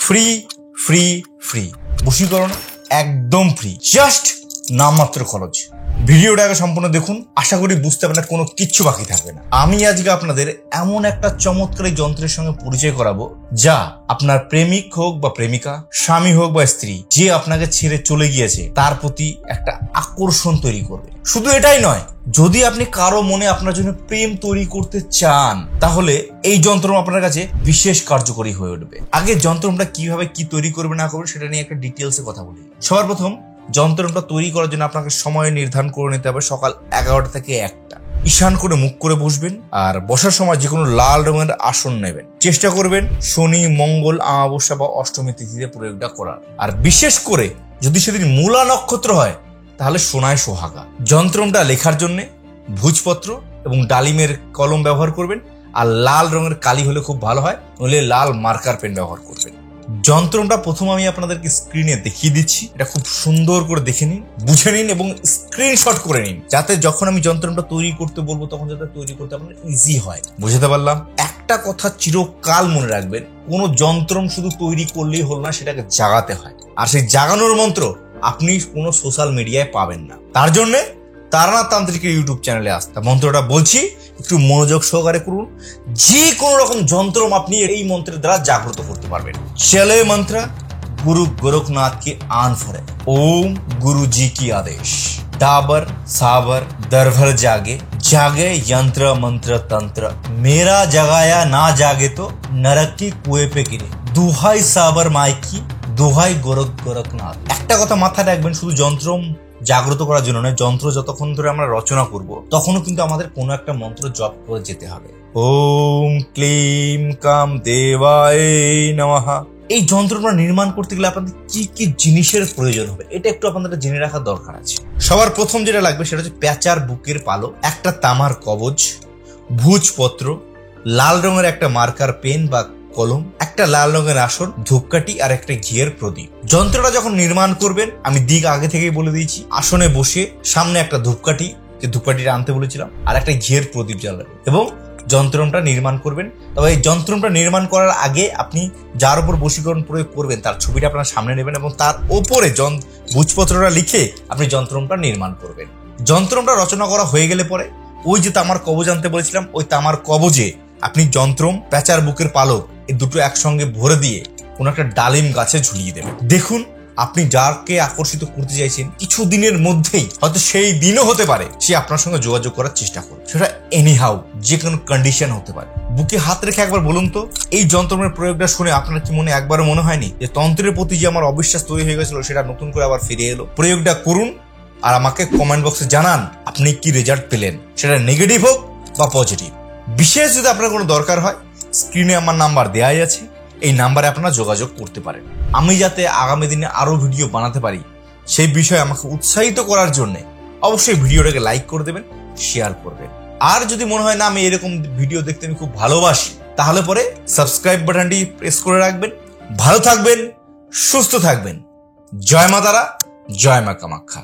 Free free free বশীকরণ একদম free, just নামমাত্র খরচ। ভিডিওটাকে সম্পূর্ণ দেখুন, আশা করি বুঝতে আপনার কোনো কিচ্ছু বাকি থাকবে না। আমি আজকে আপনাদের এমন একটা চমৎকারী যন্ত্রের সঙ্গে পরিচয় করাবো যা আপনার প্রেমিক হোক বা প্রেমিকা, স্বামী হোক বা স্ত্রী, যে আপনাকে ছেড়ে চলে গিয়েছে তার প্রতি একটা আকর্ষণ তৈরি করবে। শুধু এটাই নয়, যদি আপনি কারো মনে আপনার জন্য প্রেম তৈরি করতে চান তাহলে এই যন্ত্র আপনার কাছে বিশেষ কার্যকরী হয়ে উঠবে। আগে যন্ত্রটা কিভাবে কি তৈরি করবে না করবে সেটা নিয়ে একটা ডিটেলসে কথা বলি। সবার প্রথম যন্ত্রটা তৈরি করার জন্য আপনাকে সময় নির্ধারণ করে নিতে হবে সকাল 11টা থেকে 1টা। ঈশান করে মুখ করে বসবেন আর বসার সময় যে কোনো লাল রঙের আসন নেবেন। চেষ্টা করবেন শনি, মঙ্গল, অমাবস্যা বা অষ্টমী তিথিতে প্রয়োগটা করার। আর বিশেষ করে যদি সেদিন মূলা নক্ষত্র হয় তাহলে সোনায় সোহাগা। যন্ত্রটা লেখার জন্য ভুজপত্র এবং ডালিমের কলম ব্যবহার করবেন, আর লাল রঙের কালি হলে খুব ভালো হয়, নইলে লাল মার্কার পেন ব্যবহার করবেন। যন্ত্রটা প্রথম আমি আপনাদেরকে স্ক্রিনে দেখিয়ে দিচ্ছি, এটা খুব সুন্দর করে দেখে নিন, বুঝে নিন এবং স্ক্রিনশট করে নিন, যাতে যখন আমি যন্ত্রটা তৈরি করতে বলবো তখন যাতে তৈরি করতে আপনার ইজি হয়। বুঝতে পারলাম? একটা কথা চিরকাল মনে রাখবেন, কোনো যন্ত্র শুধু তৈরি করলেই হল না, সেটাকে জাগাতে হয়। আর সেই জাগানোর মন্ত্র আপনি কোনো সোশ্যাল মিডিয়ায় পাবেন না। তার জন্যে তারানাথ তান্ত্রিকের ইউটিউব চ্যানেলে আসতে মন্ত্রটা বলছি, একটু মনোযোগ সহকারে করুন। যে কোনো রকম যন্ত্র আপনি এই মন্ত্রের দ্বারা জাগ্রত করতে পারবেন। চলে मंत्र गुरु गोरखनाथ के आन फरे, ओम गुरु जी की आदेश, डाबर साबर दरभर जागे, जागे यंत्र मंत्र तंत्र, मेरा जगाया ना जागे तो नरक की कुएं पे गिरे, दुहाई साबर माई की, दुहाई गोरखनाथ। একটা কথা মাথায় রাখবেন, শুধু যন্ত্র জাগ্রত করার জন্য নয়, যন্ত্র যতক্ষণ ধরে আমরা রচনা করব তখনও কিন্তু আমাদের কোনো একটা মন্ত্র জপ করে যেতে হবে। ওম ক্লিম কাম দেবায় নমঃ। এই যন্ত্রটা নির্মাণ করতে গেলে আপনাদের কি কি জিনিসের প্রয়োজন হবে এটা একটু আপনাদের জেনে রাখা দরকার আছে। সবার প্রথম যেটা লাগবে সেটা হচ্ছে প্যাঁচার বুকের পালক, একটা তামার কবজ, ভুজপত্র, লাল রঙের একটা মার্কার পেন বা কলম, একটা লাল রঙের আসন, ধূপকাঠি আর একটা ঘিয়ের প্রদীপ। যন্ত্রটা যখন নির্মাণ করবেন আমি দিক আগে থেকেই বলে দিয়েছি, আসনে বসে সামনে একটা ধূপকাঠি, যে ধূপকাঠিটা আনতে বলেছিলাম, আর একটা ঘিয়ের প্রদীপ জ্বালাবেন এবং যন্ত্রটা নির্মাণ করবেন। তবে এই যন্ত্রটা নির্মাণ করার আগে আপনি যার উপর বশীকরণ প্রয়োগ করবেন তার ছবিটা আপনার সামনে নেবেন এবং তার ওপরে ভুজপত্রটা লিখে আপনি যন্ত্রটা নির্মাণ করবেন। যন্ত্রটা রচনা করা হয়ে গেলে পরে ওই যে তামার কবজ আনতে বলেছিলাম, ওই তামার কবজে আপনি যন্ত্রম, প্যাঁচার বুকের পালক এই দুটো একসঙ্গে ভরে দিয়ে কোন একটা ডালিম গাছে ঝুলিয়ে দেবেন। দেখুন আপনি যাকে আকর্ষিত করতে চাইছেন কিছু দিনের মধ্যেই, হয়তো সেই দিনও হতে পারে, সে আপনার সঙ্গে যোগাযোগ করার চেষ্টা করবে। সেটা এনিহাউ, যে কোনো কন্ডিশন হতে পারে। বুকে হাত রেখে একবার বলুন তো, এই যন্ত্রের প্রয়োগটা শুনে আপনার কি মনে একবারও মনে হয়নি যে তন্ত্রের প্রতি যে আমার অবিশ্বাস তৈরি হয়ে গেছিল সেটা নতুন করে আবার ফিরে এলো? প্রয়োগটা করুন আর আমাকে কমেন্ট বক্সে জানান আপনি কি রেজাল্ট পেলেন, সেটা নেগেটিভ হোক বা পজিটিভ। বিশেষ যদি আপনার কোনো দরকার হয়, স্ক্রিনে আমার নাম্বার দেওয়াই আছে, এই নাম্বারে আপনারা যোগাযোগ করতে পারেন। আমি যাতে আগামী দিনে আরো ভিডিও বানাতে পারি সেই বিষয়ে আমাকে উৎসাহিত করার জন্য অবশ্যই ভিডিওটাকে লাইক করে দেবেন, শেয়ার করবেন। আর যদি মনে হয় না আমি এরকম ভিডিও দেখতে আমি খুব ভালোবাসি, তাহলে পরে সাবস্ক্রাইব বাটনটি প্রেস করে রাখবেন। ভালো থাকবেন, সুস্থ থাকবেন। জয় মা তারা, জয় মা কামাখ্যা।